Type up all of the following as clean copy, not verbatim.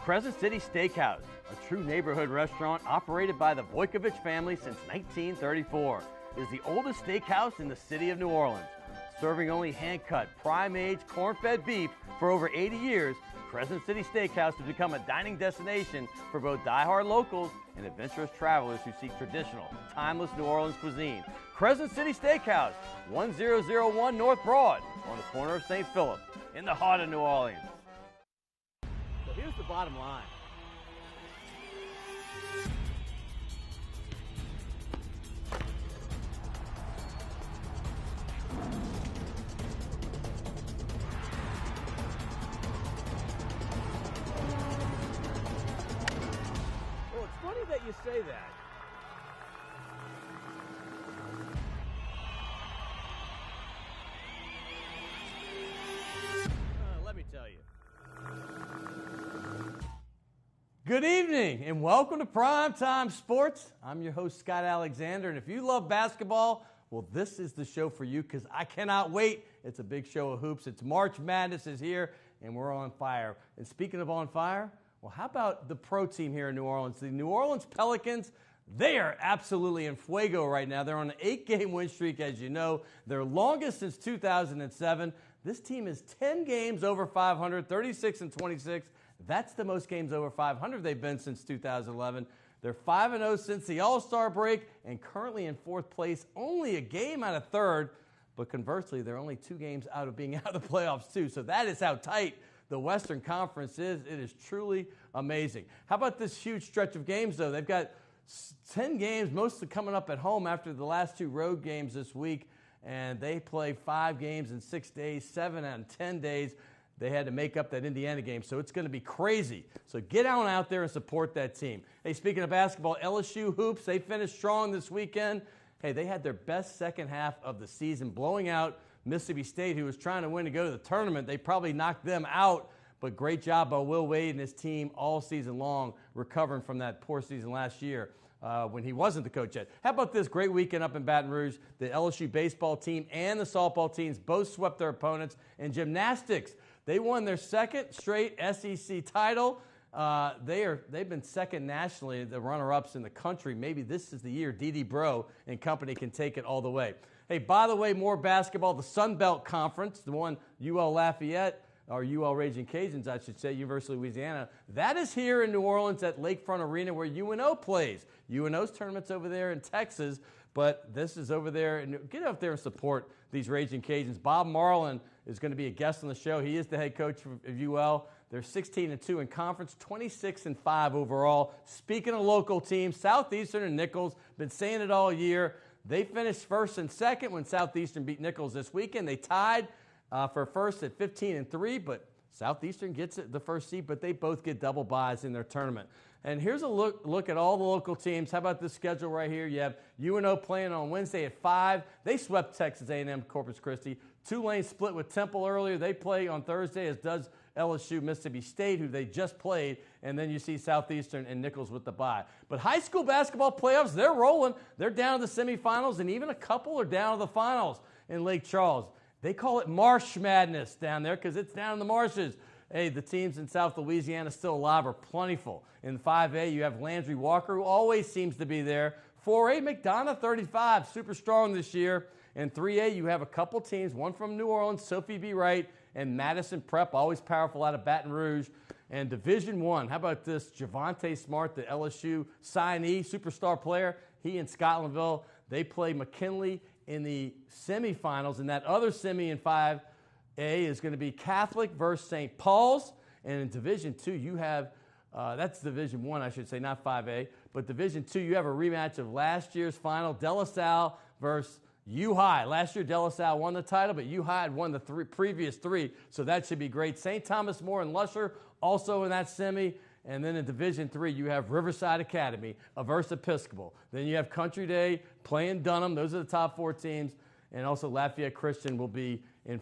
Crescent City Steakhouse, a true neighborhood restaurant operated by the Vojkovic family since 1934, is the oldest steakhouse in the city of New Orleans. Serving only hand-cut, prime-aged, corn-fed beef for over 80 years, Crescent City Steakhouse has become a dining destination for both die-hard locals and adventurous travelers who seek traditional, timeless New Orleans cuisine. Crescent City Steakhouse, 1001 North Broad, on the corner of St. Philip, in the heart of New Orleans. So here's the bottom line. Well, it's funny that you say that. Let me tell you. Good evening and welcome to Primetime Sports. I'm your host, Scott Alexander, and if you love basketball, well, this is the show for you because I cannot wait. It's a big show of hoops. It's March Madness is here, and we're on fire. And speaking of on fire, well, how about the pro team here in New Orleans? The New Orleans Pelicans, they are absolutely in fuego right now. They're on an 8-game win streak, as you know. Their longest since 2007. This team is 10 games over 500, 36-26. That's the most games over 500 they've been since 2011. They're 5-0 since the All-Star break and currently in fourth place, only a game out of third. But conversely, they're only 2 games out of being out of the playoffs, too. So that is how tight the Western Conference is. It is truly amazing. How about this huge stretch of games, though? They've got 10 games, mostly coming up at home after the last 2 road games this week. And they play 5 games in 6 days, 7 out of 10 days. They had to make up that Indiana game, so it's going to be crazy. So get on out there and support that team. Hey, speaking of basketball, LSU Hoops, they finished strong this weekend. Hey, they had their best second half of the season, blowing out Mississippi State, who was trying to win to go to the tournament. They probably knocked them out, but great job by Will Wade and his team all season long, recovering from that poor season last year. When he wasn't the coach yet. How about this great weekend up in Baton Rouge? The LSU baseball team and the softball teams both swept their opponents. In gymnastics, they won their second straight SEC title. They've been second nationally, the runner-ups in the country. Maybe this is the year Dee Bro and company can take it all the way. Hey, by the way, more basketball. The Sun Belt Conference, the one UL Lafayette, or UL Raging Cajuns, I should say, University of Louisiana. That is here in New Orleans at Lakefront Arena where UNO plays. UNO's tournament's over there in Texas, but this is over there. And get out there and support these Raging Cajuns. Bob Marlin is going to be a guest on the show. He is the head coach of UL. They're 16-2 in conference, 26-5 overall. Speaking of local teams, Southeastern and Nichols, been saying it all year. They finished first and second when Southeastern beat Nichols this weekend. They tied for first at 15-3, but Southeastern gets it, the first seed, but they both get double byes in their tournament. And here's a look at all the local teams. How about this schedule right here? You have UNO playing on Wednesday at 5. They swept Texas A&M Corpus Christi. Tulane split with Temple earlier. They play on Thursday, as does LSU Mississippi State, who they just played. And then you see Southeastern and Nichols with the bye. But high school basketball playoffs, they're rolling. They're down to the semifinals, and even a couple are down to the finals in Lake Charles. They call it Marsh Madness down there because it's down in the marshes. Hey, the teams in South Louisiana still alive are plentiful. In 5A, you have Landry Walker, who always seems to be there. 4A, McDonough, 35, super strong this year. In 3A, you have a couple teams, one from New Orleans, Sophie B. Wright, and Madison Prep, always powerful out of Baton Rouge. And Division I, how about this? Javonte Smart, the LSU signee, superstar player. He in Scotlandville, they play McKinley in the semifinals. And that other semi in 5A is going to be Catholic versus St. Paul's. And in Division II, you have, that's Division I, I should say, not 5A. But Division II, you have a rematch of last year's final, De La Salle versus U-High. Last year, De La Salle won the title, but U-High had won the previous 3, so that should be great. St. Thomas More and Lusher also in that semi. And then in Division III, you have Riverside Academy, Aversa Episcopal. Then you have Country Day playing Dunham. Those are the top 4 teams. And also Lafayette Christian will be in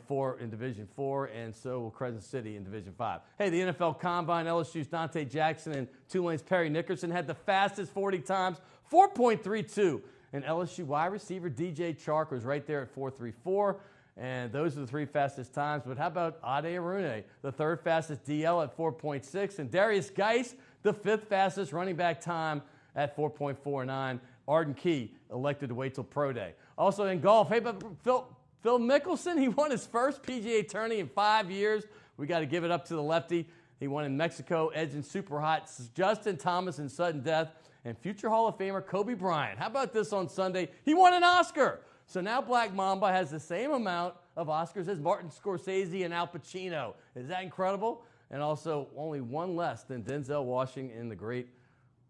Division IV, and so will Crescent City in Division V. Hey, the NFL Combine, LSU's Dante Jackson and Tulane's Perry Nickerson had the fastest 40 times, 4.32. And LSU wide receiver DJ Chark was right there at 4.34. And those are the 3 fastest times. But how about Ade Arune, the 3rd fastest DL at 4.6, and Darius Geis, the 5th fastest running back time at 4.49. Arden Key elected to wait till Pro Day. Also in golf, hey, but Phil Mickelson, he won his first PGA tourney in 5 years. We got to give it up to the lefty. He won in Mexico, edging super hot Justin Thomas in sudden death, and future Hall of Famer Kobe Bryant. How about this on Sunday? He won an Oscar. So now Black Mamba has the same amount of Oscars as Martin Scorsese and Al Pacino. Is that incredible? And also only one less than Denzel Washington and the great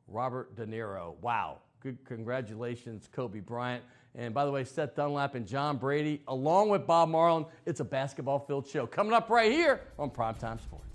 Robert De Niro. Wow. Good congratulations, Kobe Bryant. And by the way, Seth Dunlap and John Brady, along with Bob Marlin, it's a basketball-filled show. Coming up right here on Primetime Sports.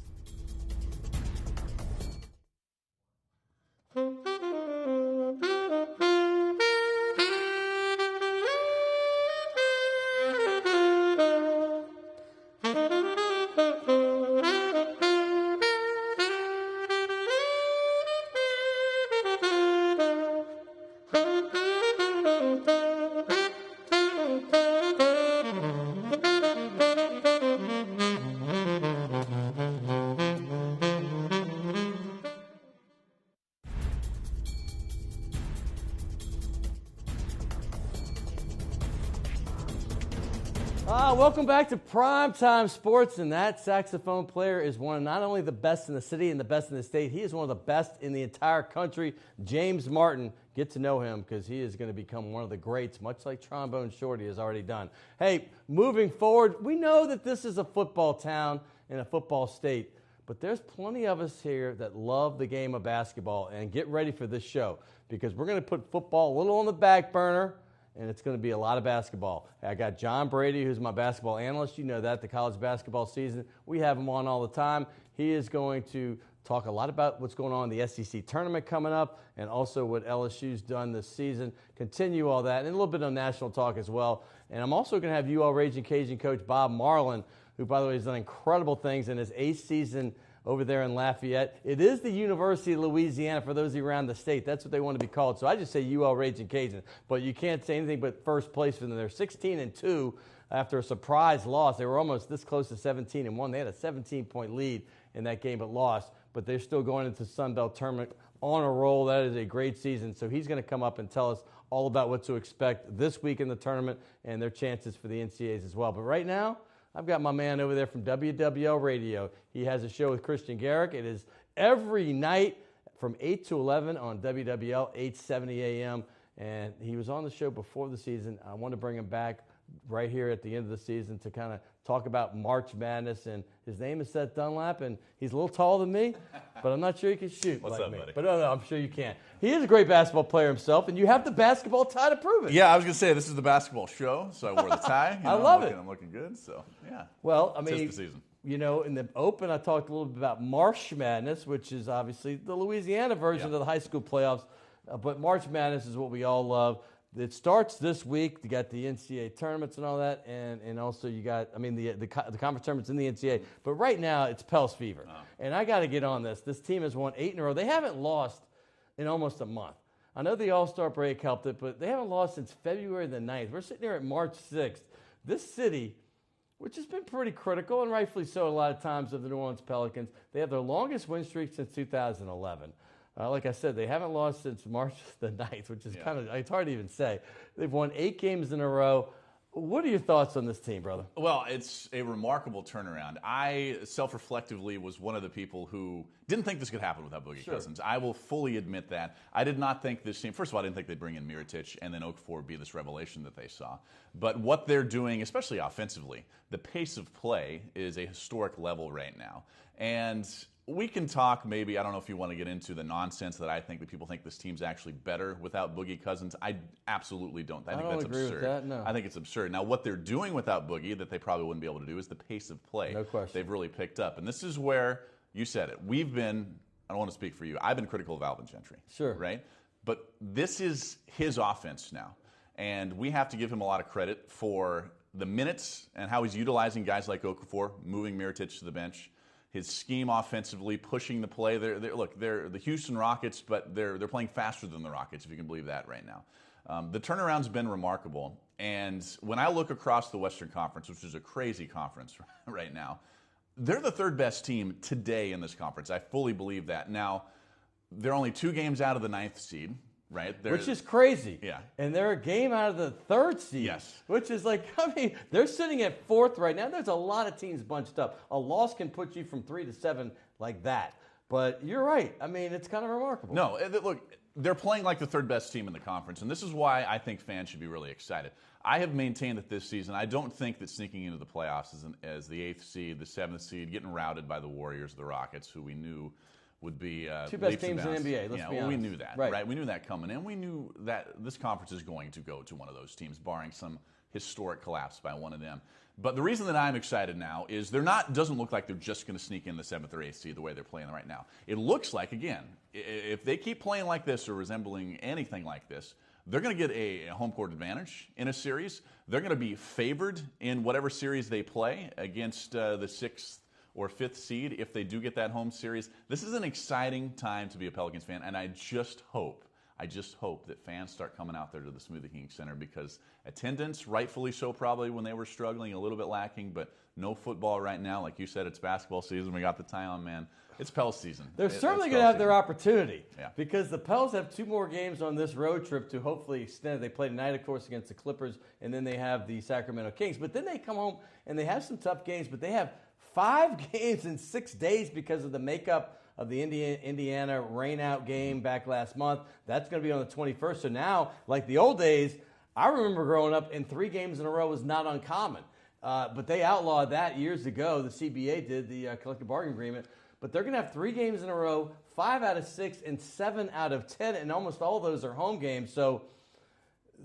Welcome back to Primetime Sports, and that saxophone player is one of not only the best in the city and the best in the state, he is one of the best in the entire country. James Martin, get to know him because he is going to become one of the greats, much like Trombone Shorty has already done. Hey, moving forward, we know that this is a football town and a football state, but there's plenty of us here that love the game of basketball, and get ready for this show because we're going to put football a little on the back burner, and it's going to be a lot of basketball. I got John Brady, who's my basketball analyst. You know that, the college basketball season. We have him on all the time. He is going to talk a lot about what's going on in the SEC tournament coming up and also what LSU's done this season. Continue all that, and a little bit of national talk as well. And I'm also going to have UL Raging Cajun coach Bob Marlin, who, by the way, has done incredible things in his 8th season over there in Lafayette. It is the University of Louisiana for those around the state. That's what they want to be called. So I just say UL Raging Cajun. But you can't say anything but first place for them. They're 16-2 after a surprise loss. They were almost this close to 17-1. They had a 17-point lead in that game but lost. But they're still going into the Sun Belt tournament on a roll. That is a great season. So he's going to come up and tell us all about what to expect this week in the tournament and their chances for the NCAAs as well. But right now, I've got my man over there from WWL Radio. He has a show with Christian Garrick. It is every night from 8 to 11 on WWL, 870 AM. And he was on the show before the season. I want to bring him back right here at the end of the season to kind of talk about March Madness. And his name is Seth Dunlap, and he's a little taller than me, but I'm not sure he can shoot What's like up, me. buddy? But no, I'm sure you can. He is a great basketball player himself, and you have the basketball tie to prove it. Yeah, I was going to say, this is the basketball show, so I wore the tie. I love it. I'm looking good, so yeah. Well, I mean, Tis the season. You know, in the Open, I talked a little bit about March Madness, which is obviously the Louisiana version of the high school playoffs. But March Madness is what we all love. It starts this week. You got the NCAA tournaments and all that, and also you got, I mean, the conference tournaments in the NCAA. But right now, it's Pels fever. And I got to get on this. This team has won 8 in a row. They haven't lost in almost a month. I know the All-Star break helped it, but they haven't lost since February the 9th. We're sitting here at March 6th. This city, which has been pretty critical, and rightfully so a lot of times, of the New Orleans Pelicans, they have their longest win streak since 2011. Like I said, they haven't lost since March the 9th, which is kind of, it's hard to even say. They've won 8 games in a row. What are your thoughts on this team, brother? Well, it's a remarkable turnaround. I, self-reflectively, was one of the people who didn't think this could happen without Boogie Cousins. I will fully admit that. I did not think this team, first of all, I didn't think they'd bring in Mirotic and then Okafor be this revelation that they saw. But what they're doing, especially offensively, the pace of play is a historic level right now. And we can talk maybe, I don't know if you want to get into the nonsense that I think that people think this team's actually better without Boogie Cousins. I absolutely don't. I think that's agree absurd. With that, no. I think it's absurd. Now, what they're doing without Boogie that they probably wouldn't be able to do is the pace of play. No question. They've really picked up. And this is where, you said it, we've been, I don't want to speak for you, I've been critical of Alvin Gentry. Sure. Right? But this is his offense now. And we have to give him a lot of credit for the minutes and how he's utilizing guys like Okafor, moving Mirotic to the bench. His scheme offensively, pushing the play. They're the Houston Rockets, but they're playing faster than the Rockets, if you can believe that right now. The turnaround's been remarkable. And when I look across the Western Conference, which is a crazy conference right now, they're the third best team today in this conference. I fully believe that. Now, they're only 2 games out of the 9th seed, right? Which is crazy. Yeah. And they're a game out of the 3rd seed. Yes. Which is like, I mean, they're sitting at 4th right now. There's a lot of teams bunched up. A loss can put you from 3 to 7 like that. But you're right. I mean, it's kind of remarkable. No, look, they're playing like the third best team in the conference, and this is why I think fans should be really excited. I have maintained that this season, I don't think that sneaking into the playoffs as the 8th seed, the 7th seed, getting routed by the Warriors, the Rockets, who we knew would be 2 best teams in the NBA, let's be honest. We knew that, right? We knew that coming in. We knew that this conference is going to go to one of those teams, barring some historic collapse by one of them. But the reason that I'm excited now is doesn't look like they're just going to sneak in the 7th or 8th seed the way they're playing right now. It looks like, again, if they keep playing like this or resembling anything like this, they're going to get a home court advantage in a series. They're going to be favored in whatever series they play against the 6th or 5th seed if they do get that home series. This is an exciting time to be a Pelicans fan, and I just hope that fans start coming out there to the Smoothie King Center, because attendance, rightfully so probably when they were struggling, a little bit lacking, but no football right now. Like you said, it's basketball season. We got the tie on, man. It's Pels season. They're certainly going to have their opportunity, yeah, because the Pels have 2 more games on this road trip to hopefully extend. They play tonight, of course, against the Clippers, and then they have the Sacramento Kings. But then they come home and they have some tough games, but they have 5 games in 6 days because of the makeup of the Indiana rain-out game back last month. That's going to be on the 21st. So now, like the old days, I remember growing up, and 3 games in a row was not uncommon. But they outlawed that years ago. The CBA did, the collective bargaining agreement. But they're going to have 3 games in a row, 5 out of 6, and 7 out of 10, and almost all of those are home games. So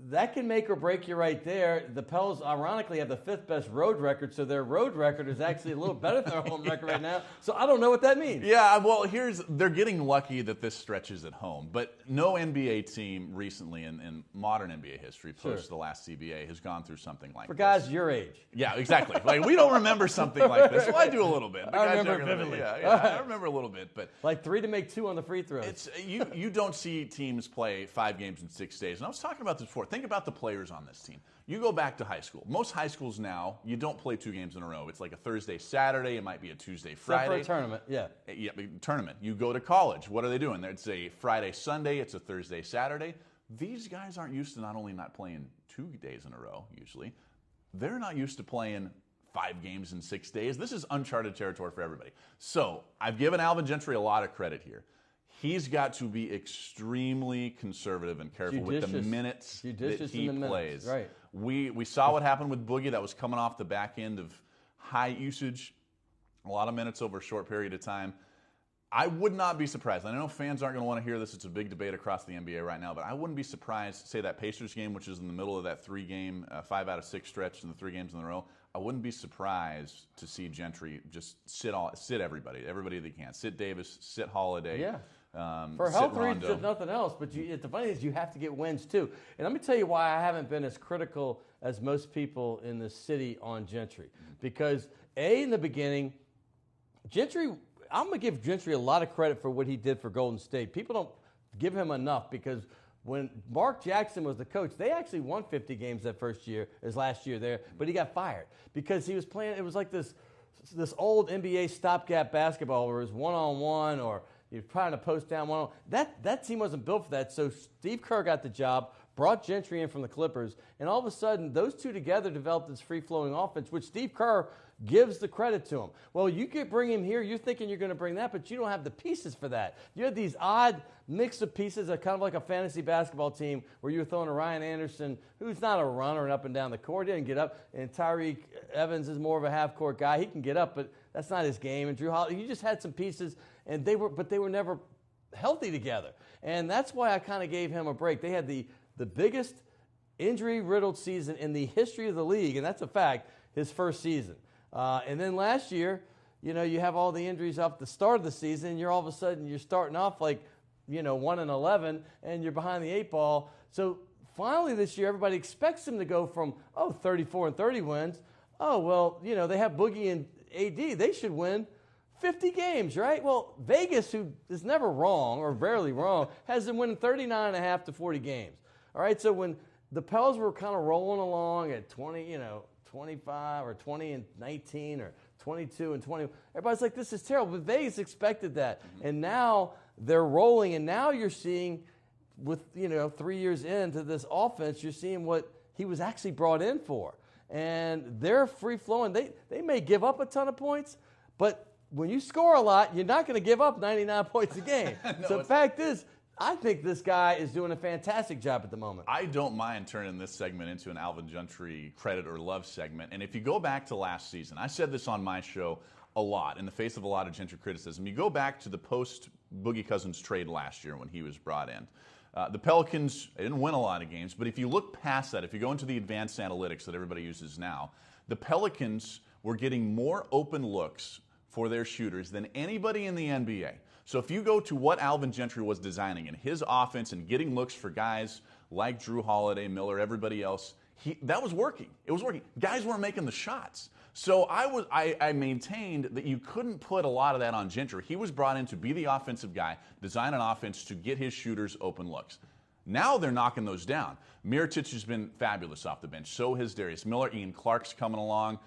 that can make or break you right there. The Pels, ironically, have the 5th best road record, so their road record is actually a little better than their home record right now. So I don't know what that means. Yeah, well, they're getting lucky that this stretches at home. But no NBA team recently in modern NBA history, post the last CBA, has gone through something like this. For guys your age. Yeah, exactly. Like, we don't remember something like this. Well, I do a little bit. I remember vividly. Yeah, I remember a little bit. But like 3 to make 2 on the free throws. You don't see teams play 5 games in 6 days. And I was talking about this before. Think about the players on this team. You go back to high school. Most high schools now, you don't play 2 games in a row. It's like a Thursday, Saturday. It might be a Tuesday, Friday. Except for a tournament, yeah. Yeah, tournament. You go to college. What are they doing? It's a Friday, Sunday. It's a Thursday, Saturday. These guys aren't used to not only not playing 2 days in a row, usually. They're not used to playing 5 games in 6 days. This is uncharted territory for everybody. So I've given Alvin Gentry a lot of credit here. He's got to be extremely conservative and careful with the minutes that he plays. Right. We saw what happened with Boogie. That was coming off the back end of high usage, a lot of minutes over a short period of time. I would not be surprised. I know fans aren't going to want to hear this. It's a big debate across the NBA right now, but I wouldn't be surprised, say that Pacers game, which is in the middle of that 3-game, 5 out of 6 stretch in the 3 games in a row, I wouldn't be surprised to see Gentry just sit everybody that he can. Sit Davis, sit Holiday. Yeah. For health reasons, if nothing else. But the funny thing is, you have to get wins too. And let me tell you why I haven't been as critical as most people in the city on Gentry. Because in the beginning, Gentry, I'm going to give Gentry a lot of credit for what he did for Golden State. People don't give him enough, because when Mark Jackson was the coach, they actually won 50 games that first year, his last year there, but he got fired because he was playing. It was like this old NBA stopgap basketball where it was one-on-one, or you're trying to post down one-on-one. That team wasn't built for that, so Steve Kerr got the job, brought Gentry in from the Clippers, and all of a sudden, those two together developed this free-flowing offense, which Steve Kerr gives the credit to him. Well, you could bring him here, you're thinking you're going to bring that, but you don't have the pieces for that. You have these odd mix of pieces, kind of like a fantasy basketball team where you're throwing a Ryan Anderson, who's not a runner and up and down the court, he didn't get up, and Tyreek Evans is more of a half-court guy. He can get up, but that's not his game. And Drew Holiday, you just had some pieces, and they were never healthy together. And that's why I kind of gave him a break. They had the biggest injury-riddled season in the history of the league, and that's a fact, his first season. And then last year, you have all the injuries off the start of the season. You're all of a sudden, you're starting off like, 1-11, and you're behind the 8 ball. So finally this year, everybody expects him to go from, 34-30 wins. Oh, well, they have Boogie and AD. They should win 50 games, right? Well, Vegas, who is never wrong or rarely wrong, has them winning 39.5 to 40 games. All right, so when the Pels were kind of rolling along at 25 or 20 and 19 or 22 and 20. Everybody's like, this is terrible. But Vegas expected that. Mm-hmm. And now they're rolling. And now you're seeing with, 3 years into this offense, you're seeing what he was actually brought in for. And they're free-flowing. They may give up a ton of points, but when you score a lot, you're not going to give up 99 points a game. No, so the fact is, I think this guy is doing a fantastic job at the moment. I don't mind turning this segment into an Alvin Gentry credit or love segment. And if you go back to last season, I said this on my show a lot in the face of a lot of Gentry criticism. You go back to the post-Boogie Cousins trade last year when he was brought in. The Pelicans didn't win a lot of games, but if you look past that, if you go into the advanced analytics that everybody uses now, the Pelicans were getting more open looks for their shooters than anybody in the NBA. So if you go to what Alvin Gentry was designing in his offense and getting looks for guys like Drew Holiday, Miller, everybody else, that was working. It was working. Guys weren't making the shots. So I maintained that you couldn't put a lot of that on Gentry. He was brought in to be the offensive guy, design an offense to get his shooters open looks. Now they're knocking those down. Mirotic has been fabulous off the bench. So has Darius Miller. Ian Clark's coming along.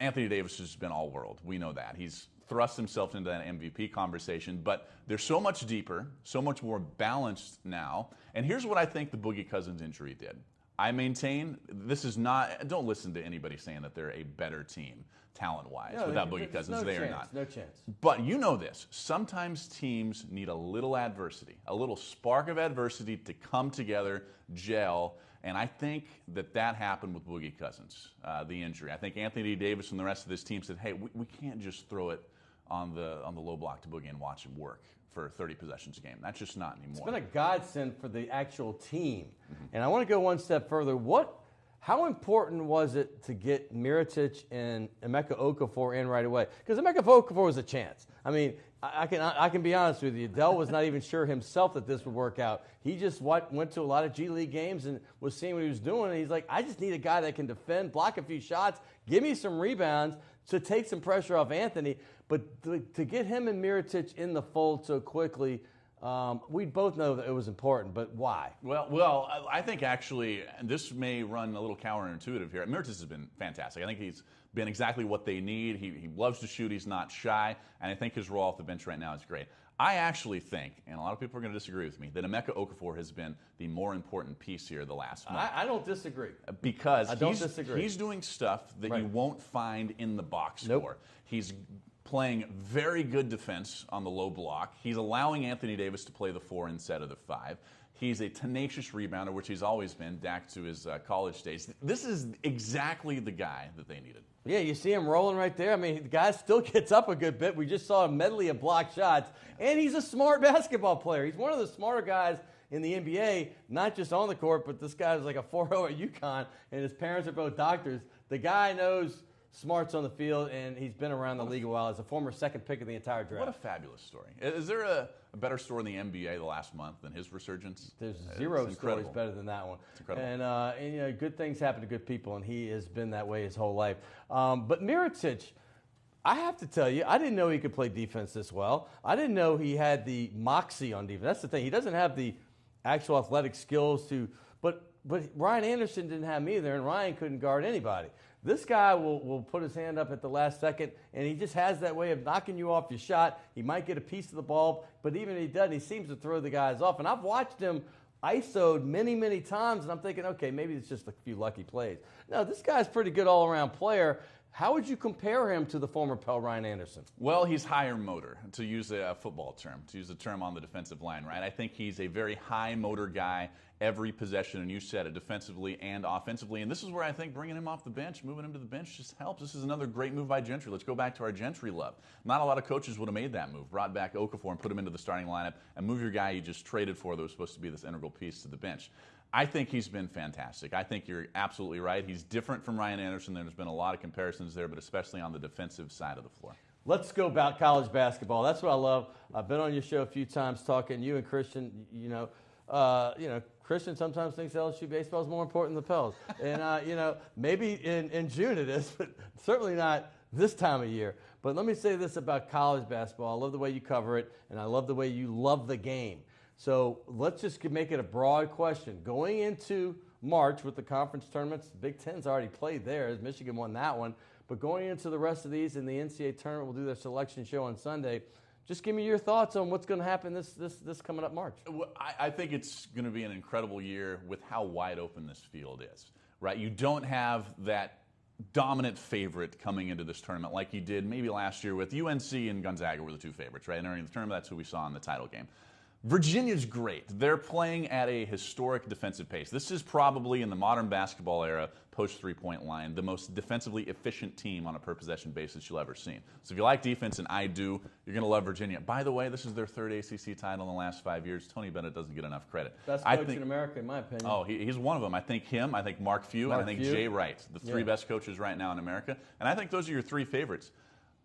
Anthony Davis has been all world. We know that. He's thrust himself into that MVP conversation, but they're so much deeper, so much more balanced now. And here's what I think the Boogie Cousins injury did. I maintain this is not, don't listen to anybody saying that they're a better team talent-wise without Boogie Cousins. They are not. No chance. But you know this. Sometimes teams need a little adversity, a little spark of adversity to come together, gel, and I think that happened with Boogie Cousins, the injury. I think Anthony Davis and the rest of this team said, hey, we can't just throw it on the low block to Boogie and watch him work for 30 possessions a game. That's just not anymore. It's been a godsend for the actual team. Mm-hmm. And I want to go one step further. How important was it to get Mirotic and Emeka Okafor in right away? Because Emeka Okafor was a chance. I mean, I can be honest with you. Dell was not even sure himself that this would work out. He just went to a lot of G League games and was seeing what he was doing. And he's like, I just need a guy that can defend, block a few shots, give me some rebounds to take some pressure off Anthony. But to get him and Mirotic in the fold so quickly, we both know that it was important, but why? Well, I think actually, and this may run a little counterintuitive here, Mirotic has been fantastic. I think he's been exactly what they need. He loves to shoot. He's not shy, and I think his role off the bench right now is great. I actually think, and a lot of people are going to disagree with me, that Emeka Okafor has been the more important piece here the last month. I don't disagree. Because he's doing stuff that you won't find in the box score. He's playing very good defense on the low block. He's allowing Anthony Davis to play the 4 instead of the 5. He's a tenacious rebounder, which he's always been, back to his college days. This is exactly the guy that they needed. Yeah, you see him rolling right there. I mean, the guy still gets up a good bit. We just saw a medley of block shots. And he's a smart basketball player. He's one of the smarter guys in the NBA, not just on the court, but this guy's like a 4.0 at UConn, and his parents are both doctors. The guy knows smarts on the field, and he's been around the league a while as a former second pick of the entire draft. What a fabulous story. Is there a better story in the NBA the last month than his resurgence? There's zero stories better than that one. It's incredible. And good things happen to good people, and he has been that way his whole life. But Mirotic, I have to tell you, I didn't know he could play defense this well. I didn't know he had the moxie on defense. That's the thing. He doesn't have the actual athletic skills to, but Ryan Anderson didn't have him either, and Ryan couldn't guard anybody. This guy will put his hand up at the last second, and he just has that way of knocking you off your shot. He might get a piece of the ball, but even if he doesn't, he seems to throw the guys off. And I've watched him ISO'd many, many times, and I'm thinking, okay, maybe it's just a few lucky plays. No, this guy's a pretty good all-around player. How would you compare him to the former Pell Ryan Anderson? Well, he's higher motor, to use a football term, to use a term on the defensive line, right? I think he's a very high motor guy every possession, and you said it, defensively and offensively. And this is where I think bringing him off the bench, moving him to the bench just helps. This is another great move by Gentry. Let's go back to our Gentry love. Not a lot of coaches would have made that move, brought back Okafor and put him into the starting lineup and move your guy you just traded for that was supposed to be this integral piece to the bench. I think he's been fantastic. I think you're absolutely right. He's different from Ryan Anderson. There's been a lot of comparisons there, but especially on the defensive side of the floor. Let's go about college basketball. That's what I love. I've been on your show a few times talking. You and Christian, Christian sometimes thinks LSU baseball is more important than the Pels. And, maybe in June it is, but certainly not this time of year. But let me say this about college basketball. I love the way you cover it, and I love the way you love the game. So let's just make it a broad question. Going into March with the conference tournaments. Big Ten's already played theirs. Michigan won that one. But going into the rest of these, and the NCAA tournament will do their selection show on Sunday. Just give me your thoughts on what's going to happen this coming up March. Well, I think it's going to be an incredible year with how wide open this field is, right? You don't have that dominant favorite coming into this tournament like you did maybe last year with UNC and Gonzaga were the two favorites, right? And during the tournament, that's who we saw in the title game. Virginia's great. They're playing at a historic defensive pace. This is probably, in the modern basketball era, post-3-point line, the most defensively efficient team on a per-possession basis you'll ever seen. So if you like defense, and I do, you're going to love Virginia. By the way, this is their third ACC title in the last 5 years. Tony Bennett doesn't get enough credit. Best coach in America, in my opinion. Oh, he's one of them. I think him, I think Mark Few, and I think Jay Wright, the three best coaches right now in America. And I think those are your three favorites.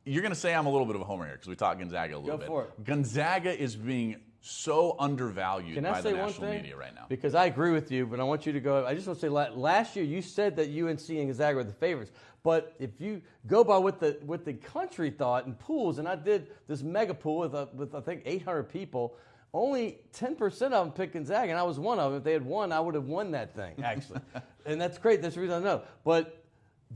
You're going to say I'm a little bit of a homer here because we talked Gonzaga a little bit. Go for it. Gonzaga is being so undervalued by the national media right now. Because I agree with you, but I want you to go. I just want to say, last year you said that UNC and Gonzaga were the favorites. But if you go by what the country thought in pools, and I did this mega pool with I think 800 people, only 10% of them picked Gonzaga, and I was one of them. If they had won, I would have won that thing, actually. And that's great. That's the reason I know. But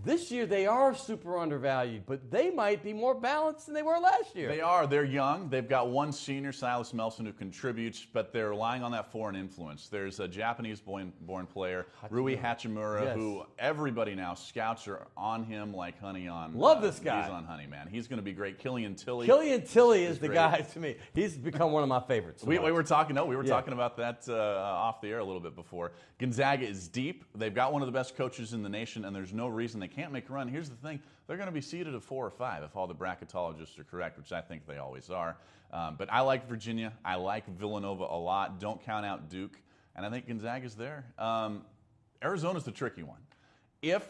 this year they are super undervalued, but they might be more balanced than they were last year. They are. They're young. They've got one senior, Silas Melson, who contributes, but they're relying on that foreign influence. There's a Japanese-born player, Rui Hachimura, who everybody now, scouts are on him like honey on. Love this guy. He's on honey, man. He's going to be great. Killian Tilly. Killian Tilly is the guy to me. He's become one of my favorites. We were talking about that off the air a little bit before. Gonzaga is deep. They've got one of the best coaches in the nation, and there's no reason they can't make a run. Here's the thing. They're going to be seeded at 4 or 5 if all the bracketologists are correct, which I think they always are. But I like Virginia. I like Villanova a lot. Don't count out Duke. And I think Gonzaga's there. Arizona's the tricky one. If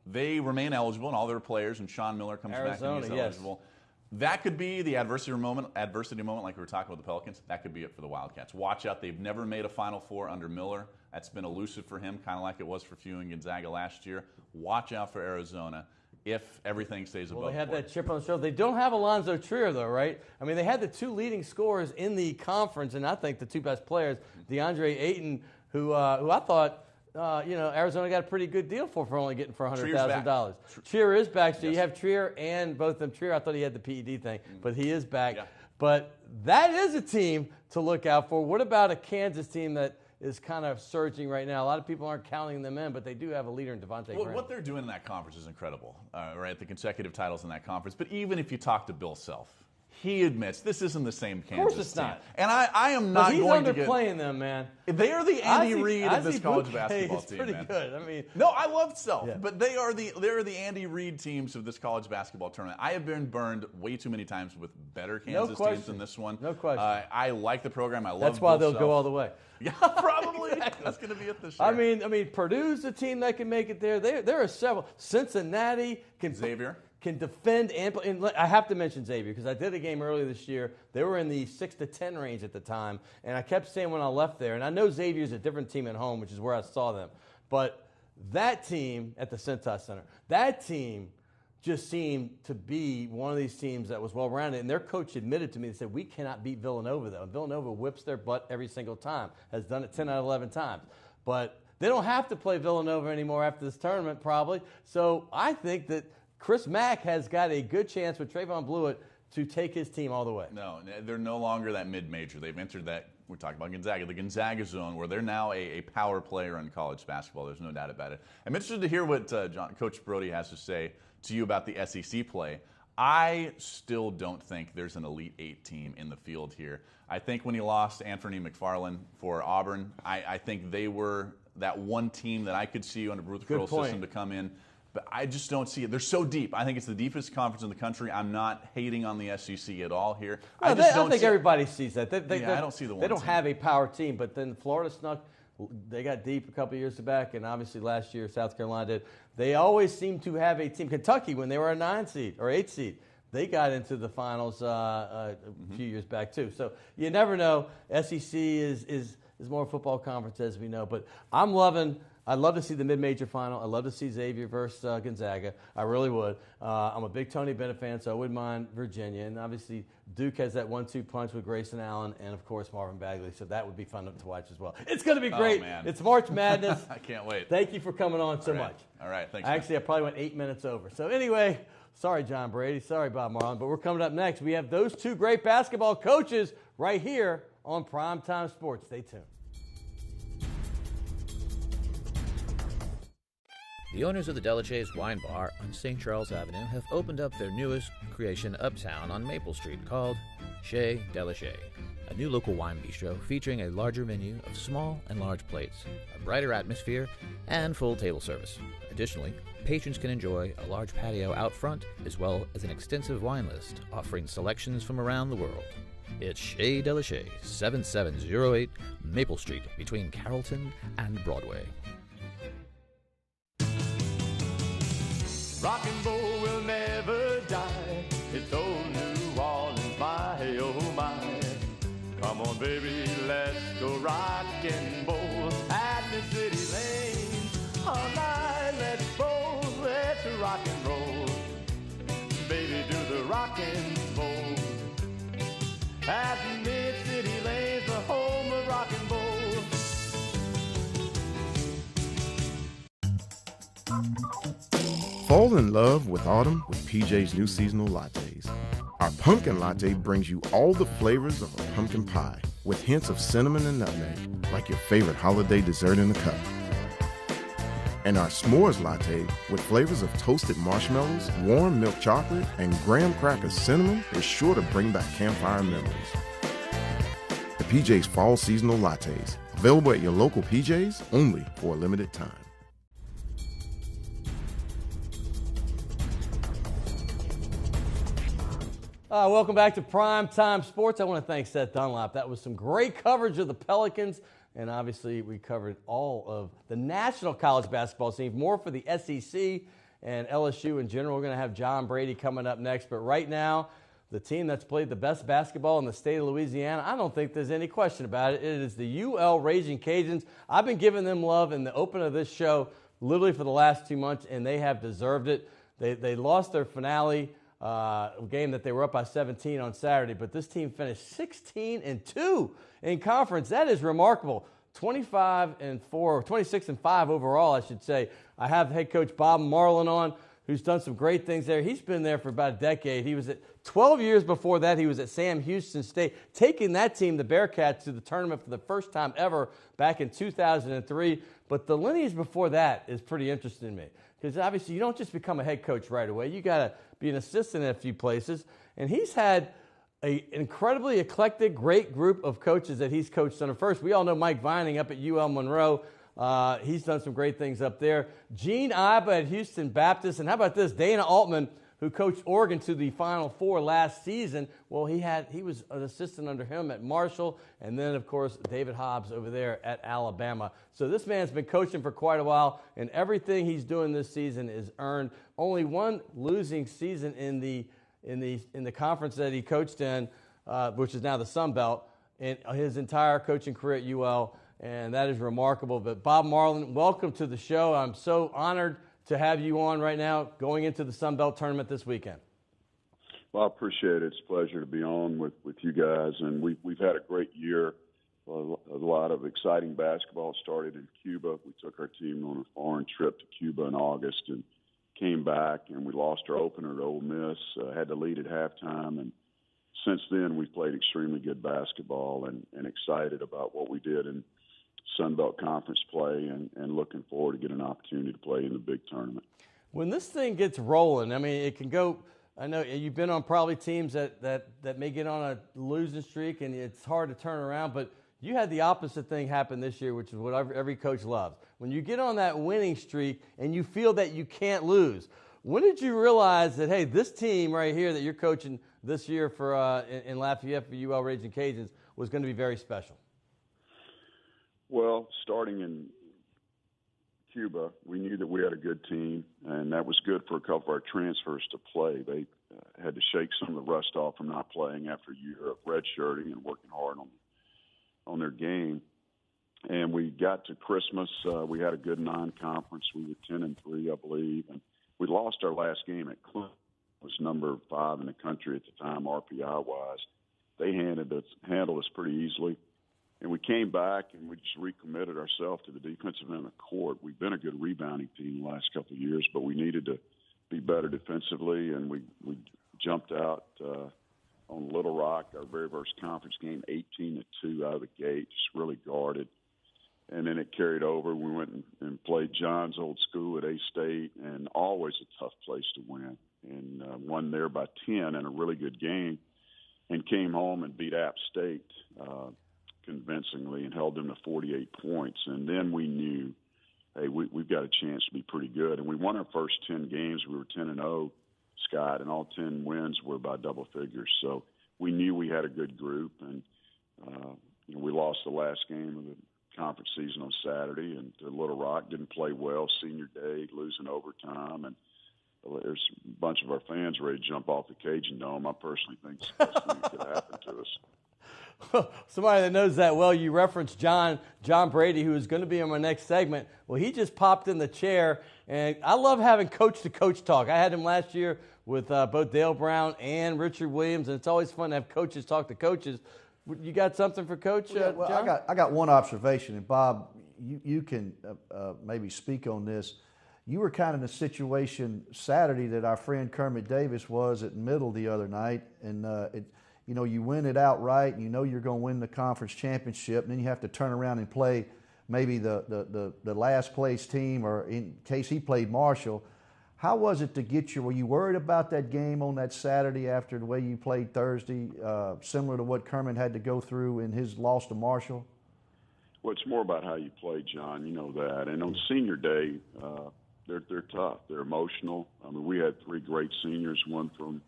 they remain eligible and all their players and Sean Miller comes back and he's eligible, that could be the adversity moment like we were talking about the Pelicans. That could be it for the Wildcats. Watch out. They've never made a Final Four under Miller. That's been elusive for him, kind of like it was for Few and Gonzaga last year. Watch out for Arizona if everything stays above. Well, they have that chip on the shoulder. They don't have Alonzo Trier, though, right? I mean, they had the two leading scorers in the conference, and I think the two best players, DeAndre Ayton, who I thought, Arizona got a pretty good deal for only getting for $100,000. Trier is back, so you have Trier and both of them. Trier, I thought he had the PED thing, but he is back. Yeah. But that is a team to look out for. What about a Kansas team that is kind of surging right now? A lot of people aren't counting them in, but they do have a leader in Devontae Graham. What they're doing in that conference is incredible, right? The consecutive titles in that conference. But even if you talk to Bill Self, he admits this isn't the same Kansas team. Of course it's not. And I am not going to get... He's underplaying them, man. They are the Andy Reid of this college basketball team, man. He's pretty good. I mean... No, I love Self, but they're the Andy Reid teams of this college basketball tournament. I have been burned way too many times with better Kansas teams than this one. No question. I like the program. I love That's why Bill they'll Self. go all the way. Yeah, probably. Exactly. That's going to be it this year. I mean, Purdue's a team that can make it there. There are several. Cincinnati can defend and I have to mention Xavier because I did a game earlier this year. They were in the 6 to 10 range at the time, and I kept saying when I left there, and I know Xavier's a different team at home, which is where I saw them, but that team at the Cintas Center, that team just seemed to be one of these teams that was well-rounded, and their coach admitted to me, they said, we cannot beat Villanova, though. And Villanova whips their butt every single time, has done it 10 out of 11 times. But they don't have to play Villanova anymore after this tournament, probably. So I think that Chris Mack has got a good chance with Trayvon Blewett to take his team all the way. No, they're no longer that mid-major. They've entered that, we're talking about Gonzaga, the Gonzaga zone, where they're now a power player in college basketball. There's no doubt about it. I'm interested to hear what Coach Brody has to say to you about the SEC play. I still don't think there's an Elite Eight team in the field here. I think when he lost Anthony McFarland for Auburn, I think they were that one team that I could see under Bruce Pearl's system to come in. But I just don't see it. They're so deep. I think it's the deepest conference in the country. I'm not hating on the SEC at all here. No, I think everybody sees that. I don't see the one They don't team. have a power team, but then Florida snuck. They got deep a couple of years back, and obviously last year South Carolina did. They always seem to have a team. Kentucky, when they were a 9 seed or 8 seed, they got into the finals a few years back too. So you never know. SEC is more football conference as we know, but I'm loving I'd love to see the mid-major final. I'd love to see Xavier versus Gonzaga. I really would. I'm a big Tony Bennett fan, so I wouldn't mind Virginia. And obviously, Duke has that 1-2 punch with Grayson Allen and, of course, Marvin Bagley. So that would be fun to watch as well. It's going to be great. Oh, man. It's March Madness. I can't wait. Thank you for coming on so much. All right. Thanks. Actually, I probably went 8 minutes over. So anyway, sorry, John Brady. Sorry, Bob Marlin. But we're coming up next. We have those two great basketball coaches right here on Primetime Sports. Stay tuned. The owners of the Delachaise Wine Bar on St. Charles Avenue have opened up their newest creation uptown on Maple Street called Chez Delachaise, a new local wine bistro featuring a larger menu of small and large plates, a brighter atmosphere, and full table service. Additionally, patrons can enjoy a large patio out front as well as an extensive wine list offering selections from around the world. It's Chez Delachaise, 7708 Maple Street between Carrollton and Broadway. Rock and roll will never die. It's old New Orleans, my, oh my. Come on, baby, let's go rock and roll at the city lane. All night, let's roll, let's rock and roll. Baby, do the rock and roll. At Mid-City Lane's the home of rock and roll. Fall in love with autumn with PJ's new seasonal lattes. Our pumpkin latte brings you all the flavors of a pumpkin pie with hints of cinnamon and nutmeg, like your favorite holiday dessert in a cup. And our s'mores latte with flavors of toasted marshmallows, warm milk chocolate, and graham cracker cinnamon is sure to bring back campfire memories. The PJ's Fall Seasonal Lattes, available at your local PJ's only for a limited time. Welcome back to Primetime Sports. I want to thank Seth Dunlap. That was some great coverage of the Pelicans, and obviously we covered all of the national college basketball scenes, more for the SEC and LSU in general. We're going to have John Brady coming up next, but right now, the team that's played the best basketball in the state of Louisiana, I don't think there's any question about it. It is the UL Raging Cajuns. I've been giving them love in the open of this show literally for the last 2 months, and they have deserved it. They lost their finale game that they were up by 17 on Saturday, but this team finished 16-2 in conference. That is remarkable. 25-4, 26-5 overall, I should say. I have head coach Bob Marlin on, who's done some great things there. He's been there for about a decade. He was at 12 years before that. He was at Sam Houston State, taking that team, the Bearcats, to the tournament for the first time ever back in 2003. But the lineage before that is pretty interesting to me, because obviously you don't just become a head coach right away. You got to be an assistant in a few places. And he's had an incredibly eclectic, great group of coaches that he's coached under. First, we all know Mike Vining up at UL Monroe. He's done some great things up there. Gene Iba at Houston Baptist. And how about this? Dana Altman, who coached Oregon to the Final Four last season. Well, he was an assistant under him at Marshall. And then, of course, David Hobbs over there at Alabama. So this man's been coaching for quite a while, and everything he's doing this season is earned. Only one losing season in the conference that he coached in, which is now the Sun Belt, in his entire coaching career at UL. And that is remarkable. But Bob Marlin, welcome to the show. I'm so honored to have you on right now going into the Sun Belt tournament this weekend. Well, I appreciate it. It's a pleasure to be on with you guys. And we've had a great year. A lot of exciting basketball started in Cuba. We took our team on a foreign trip to Cuba in August and came back, and we lost our opener to Ole Miss, had to lead at halftime. And since then, we've played extremely good basketball and excited about what we did in Sun Belt Conference play and looking forward to getting an opportunity to play in the big tournament. When this thing gets rolling, I mean, it can go – I know you've been on probably teams that may get on a losing streak, and it's hard to turn around, but you had the opposite thing happen this year, which is what every coach loves. When you get on that winning streak and you feel that you can't lose, when did you realize that, hey, this team right here that you're coaching this year for in Lafayette for UL Raging Cajuns was going to be very special? Well, starting in Cuba, we knew that we had a good team, and that was good for a couple of our transfers to play. They had to shake some of the rust off from not playing after a year of redshirting and working hard on their game. And we got to Christmas. We had a good non-conference. We were 10-3, I believe. And we lost our last game at Clemson. It was number 5 in the country at the time, RPI-wise. They handled us pretty easily. And we came back and we just recommitted ourselves to the defensive end of the court. We've been a good rebounding team the last couple of years, but we needed to be better defensively. And we jumped out on Little Rock, our very first conference game, 18-2 out of the gate, just really guarded. And then it carried over. We went and played John's old school at A-State, and always a tough place to win. And won there by 10 in a really good game, and came home and beat App State convincingly and held them to 48 points. And then we knew, hey, we've got a chance to be pretty good. And we won our first 10 games. We were 10-0, Scott, and all 10 wins were by double figures. So we knew we had a good group. And we lost the last game of the conference season on Saturday, and Little Rock didn't play well. Senior day, losing overtime, and there's a bunch of our fans ready to jump off the Cajun Dome. I personally think it's the best thing that could happen to us. Somebody that knows that well, you referenced John Brady, who is going to be in my next segment. Well, he just popped in the chair, and I love having coach-to-coach talk. I had him last year with both Dale Brown and Richard Williams, and it's always fun to have coaches talk to coaches. You got something for Coach Well, John? I got one observation, and Bob, you can maybe speak on this. You were kind of in a situation Saturday that our friend Kermit Davis was at Middle the other night, and you win it outright, and you're going to win the conference championship, and then you have to turn around and play maybe the last place team, or in case he played Marshall. How was it to get you? Were you worried about that game on that Saturday after the way you played Thursday, similar to what Kermit had to go through in his loss to Marshall? Well, it's more about how you play, John. You know that. And on senior day, they're tough. They're emotional. I mean, we had 3 great seniors, one from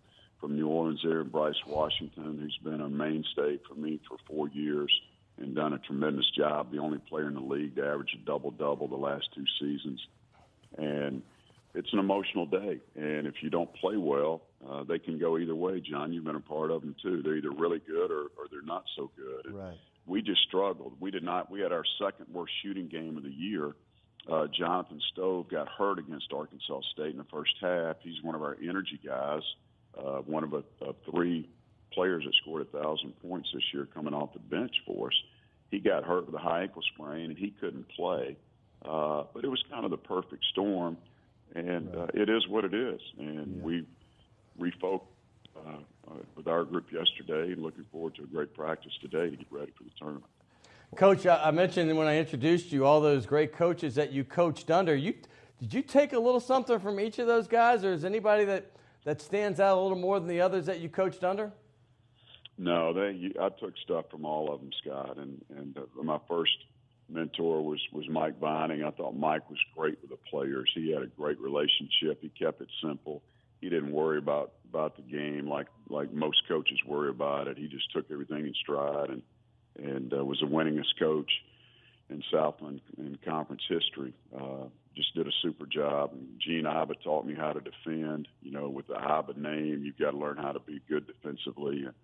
New Orleans there, Bryce Washington, who's been a mainstay for me for 4 years and done a tremendous job, the only player in the league to average a double-double the last 2 seasons. And it's an emotional day. And if you don't play well, they can go either way, John. You've been a part of them, too. They're either really good or they're not so good. Right. We just struggled. We had our second worst shooting game of the year. Jonathan Stove got hurt against Arkansas State in the first half. He's one of our energy guys, one of 3 players that scored 1,000 points this year coming off the bench for us. He got hurt with a high ankle sprain, and he couldn't play. But it was kind of the perfect storm, and it is what it is. And we refocused with our group yesterday, and looking forward to a great practice today to get ready for the tournament. Coach, I mentioned when I introduced you all those great coaches that you coached under. Did you take a little something from each of those guys, or is anybody that stands out a little more than the others that you coached under? No, I took stuff from all of them, Scott. And my first mentor was Mike Vining. I thought Mike was great with the players. He had a great relationship. He kept it simple. He didn't worry about the game like most coaches worry about it. He just took everything in stride and was the winningest coach in Southland in conference history. Just did a super job. And Gene Iba taught me how to defend. With the Iba name, you've got to learn how to be good defensively. And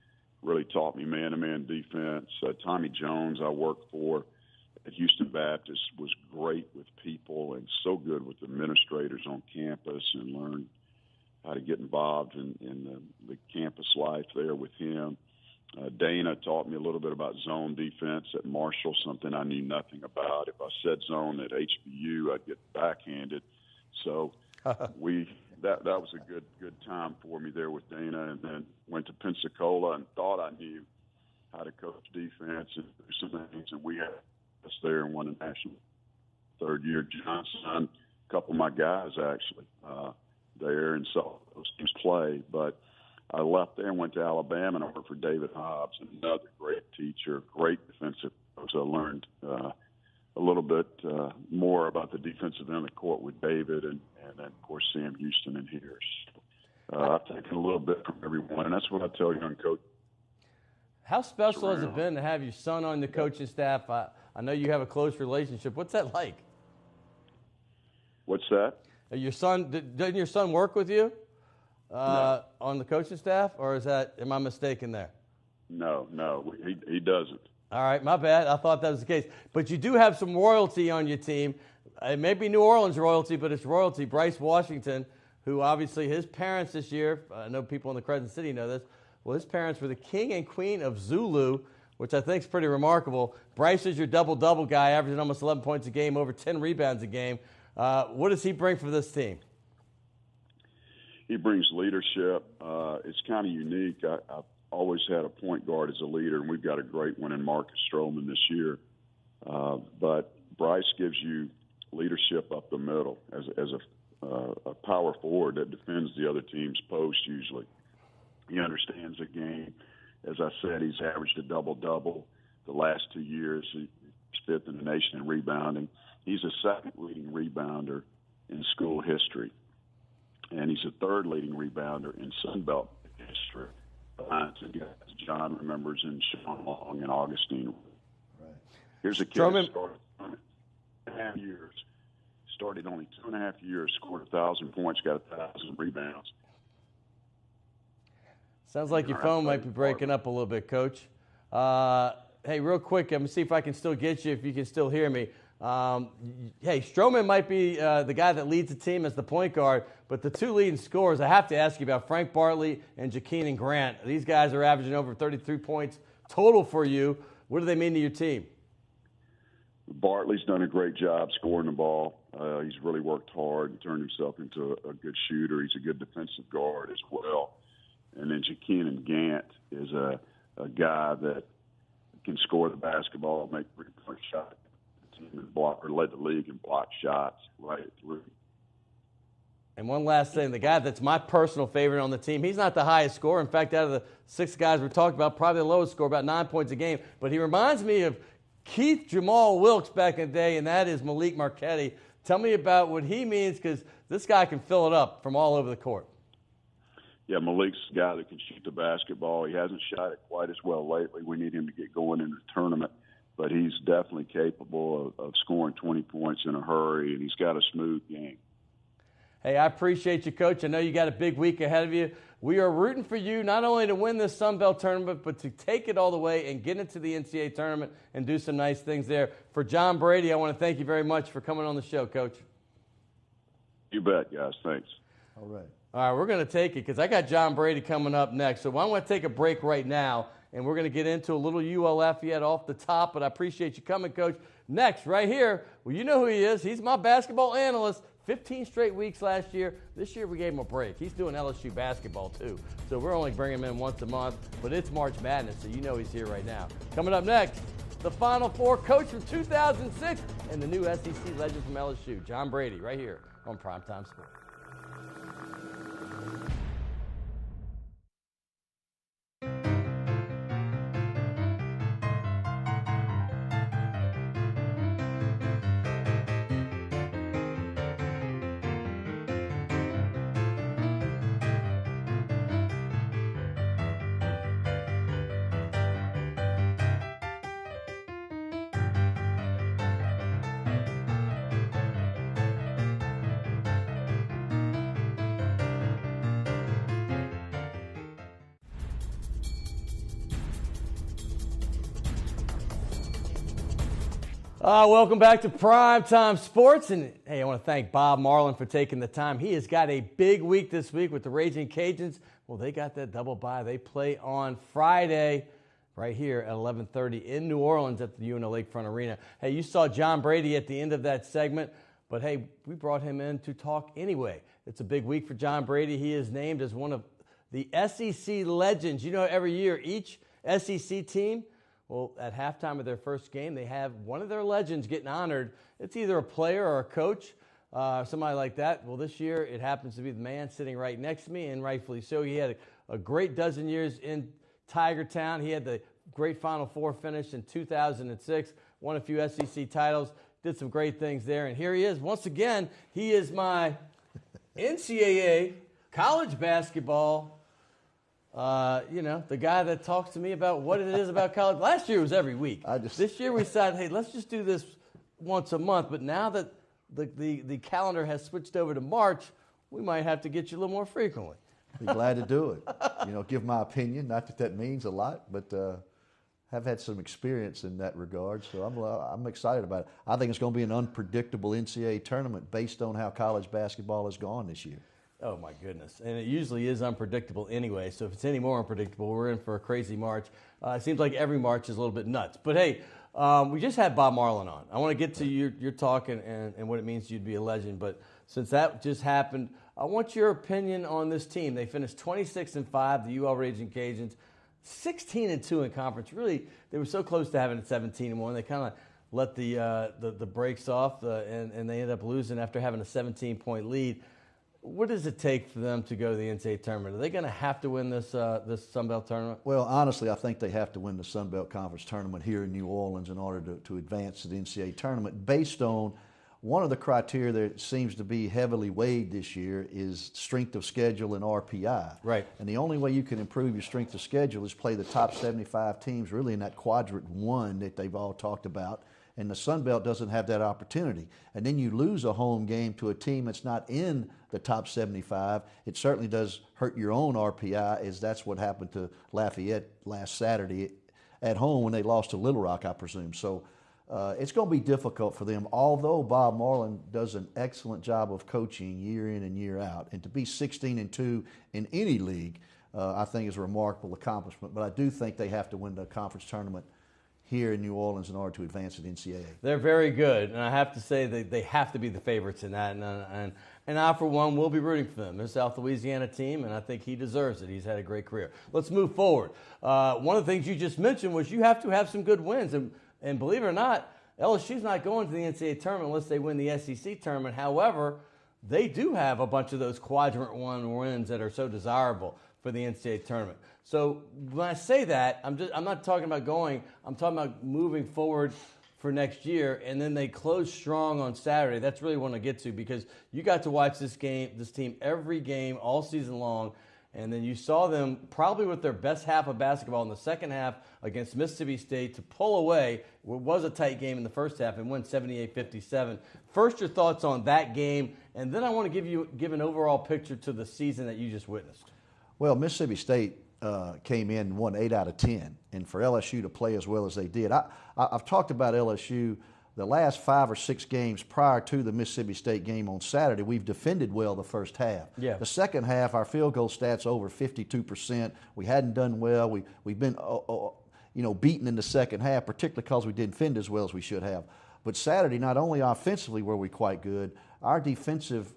really taught me man-to-man defense. Tommy Jones, I worked for at Houston Baptist, was great with people and so good with administrators on campus, and learned how to get involved in the campus life there with him. Dana taught me a little bit about zone defense at Marshall, something I knew nothing about. If I said zone at HBU, I'd get backhanded. So that was a good time for me there with Dana, and then went to Pensacola and thought I knew how to coach defense and do some things, and we had us there and won a national third year. Johnson, a couple of my guys actually there, and saw those teams play, but I left there and went to Alabama, and I worked for David Hobbs, another great teacher, great defensive coach. I learned a little bit more about the defensive end of the court with David, and then, of course, Sam Houston and here. I've taken a little bit from everyone, and that's what I tell young coaches. How special has it been to have your son on the coaching staff? I know you have a close relationship. What's that like? What's that? Doesn't your son work with you on the coaching staff, or am I mistaken there? No, he doesn't. All right, my bad. I thought that was the case. But you do have some royalty on your team. It may be New Orleans royalty, but it's royalty. Bryce Washington, who obviously his parents this year, I know people in the Crescent City know this, well, his parents were the king and queen of Zulu, which I think is pretty remarkable. Bryce is your double-double guy, averaging almost 11 points a game, over 10 rebounds a game. What does he bring for this team? He brings leadership. It's kind of unique. I've always had a point guard as a leader, and we've got a great one in Marcus Stroman this year. But Bryce gives you leadership up the middle as a power forward that defends the other team's post usually. He understands the game. As I said, he's averaged a double-double the last 2 years. He's fifth in the nation in rebounding. He's a second leading rebounder in school history. And he's a third leading rebounder in Sun Belt history. Behind some guys John remembers and Sean Long and Augustine. Right. Here's a kid who started 2.5 years. Started only 2.5 years, scored 1,000 points, got 1,000 rebounds. Sounds like your phone might be breaking up a little bit, Coach. Hey, real quick, I'm going to see if I can still get you, if you can still hear me. Hey, Stroman might be the guy that leads the team as the point guard, but the two leading scorers, I have to ask you about Frank Bartley and Jakeenan Grant. These guys are averaging over 33 points total for you. What do they mean to your team? Bartley's done a great job scoring the ball. He's really worked hard and turned himself into a good shooter. He's a good defensive guard as well. And then Jakeenan Grant is a guy that can score the basketball, make three-point shots, and block, or led the league in block shots right through. And one last thing, the guy that's my personal favorite on the team, he's not the highest scorer. In fact, out of the 6 guys we talked about, probably the lowest score, about 9 points a game. But he reminds me of Keith Jamal Wilkes back in the day, and that is Malik Marquetti. Tell me about what he means, because this guy can fill it up from all over the court. Yeah, Malik's a guy that can shoot the basketball. He hasn't shot it quite as well lately. We need him to get going in the tournament. But he's definitely capable of scoring 20 points in a hurry, and he's got a smooth game. Hey, I appreciate you, Coach. I know you got a big week ahead of you. We are rooting for you not only to win this Sun Belt tournament, but to take it all the way and get into the NCAA tournament and do some nice things there. For John Brady, I want to thank you very much for coming on the show, Coach. You bet, guys. Thanks. All right. All right, we're going to take it because I got John Brady coming up next. So I want to take a break right now, and we're going to get into a little ULF yet off the top, but I appreciate you coming, Coach. Next, right here, well, you know who he is. He's my basketball analyst. 15 straight weeks last year. This year we gave him a break. He's doing LSU basketball too. So we're only bringing him in once a month, but it's March Madness, so you know he's here right now. Coming up next, the Final Four coach from 2006 and the new SEC legend from LSU, John Brady, right here on Primetime Sports. Welcome back to Primetime Sports. And, hey, I want to thank Bob Marlin for taking the time. He has got a big week this week with the Raging Cajuns. Well, they got that double bye. They play on Friday right here at 11:30 in New Orleans at the UNO Lakefront Arena. Hey, you saw John Brady at the end of that segment, but, hey, we brought him in to talk anyway. It's a big week for John Brady. He is named as one of the SEC legends. You know, every year each SEC team, well, at halftime of their first game, they have one of their legends getting honored. It's either a player or a coach, somebody like that. Well, this year it happens to be the man sitting right next to me, and rightfully so. He had a great dozen years in Tiger Town. He had the great Final Four finish in 2006, won a few SEC titles, did some great things there. And here he is. Once again, he is my NCAA college basketball the guy that talks to me about what it is about college. Last year was every week. This year we decided, hey, let's just do this once a month. But now that the calendar has switched over to March, we might have to get you a little more frequently. Be glad to do it. Give my opinion. Not that means a lot, but have had some experience in that regard, so I'm excited about it. I think it's going to be an unpredictable NCAA tournament based on how college basketball has gone this year. Oh, my goodness. And it usually is unpredictable anyway, so if it's any more unpredictable, we're in for a crazy March. It seems like every March is a little bit nuts. But, hey, we just had Bob Marlin on. I want to get to your talk and what it means to you to be a legend, but since that just happened, I want your opinion on this team. They finished 26-5, the UL Raging Cajuns. 16-2 in conference. Really, they were so close to having it 17-1. They kind of let the brakes off, and they ended up losing after having a 17-point lead. What does it take for them to go to the NCAA tournament? Are they going to have to win this Sun Belt tournament? Well, honestly, I think they have to win the Sun Belt Conference tournament here in New Orleans in order to advance to the NCAA tournament based on one of the criteria that seems to be heavily weighed this year is strength of schedule and RPI. Right. And the only way you can improve your strength of schedule is play the top 75 teams really in that quadrant one that they've all talked about. And the Sun Belt doesn't have that opportunity. And then you lose a home game to a team that's not in the top 75. It certainly does hurt your own RPI, as that's what happened to Lafayette last Saturday at home when they lost to Little Rock, I presume. So it's going to be difficult for them, although Bob Marlin does an excellent job of coaching year in and year out. And to be 16-2 in any league, I think is a remarkable accomplishment. But I do think they have to win the conference tournament here in New Orleans in order to advance to the NCAA. They're very good, and I have to say they have to be the favorites in that. And I, for one, will be rooting for them. They're a South Louisiana team, and I think he deserves it. He's had a great career. Let's move forward. One of the things you just mentioned was you have to have some good wins. And believe it or not, LSU's not going to the NCAA tournament unless they win the SEC tournament. However, they do have a bunch of those quadrant one wins that are so desirable for the NCAA tournament. So when I say that, I'm not talking about going. I'm talking about moving forward for next year. And then they close strong on Saturday. That's really what I want to get to, because you got to watch this team every game all season long. And then you saw them probably with their best half of basketball in the second half against Mississippi State to pull away. It was a tight game in the first half and win 78-57. First, your thoughts on that game, and then I want to give an overall picture to the season that you just witnessed. Well, Mississippi State came in and won 8 out of 10, and for LSU to play as well as they did. I've talked about LSU. The last 5 or 6 games prior to the Mississippi State game on Saturday, we've defended well the first half. Yeah. The second half, our field goal stats over 52%. We hadn't done well. We've been beaten in the second half, particularly because we didn't defend as well as we should have. But Saturday, not only offensively were we quite good, our defensive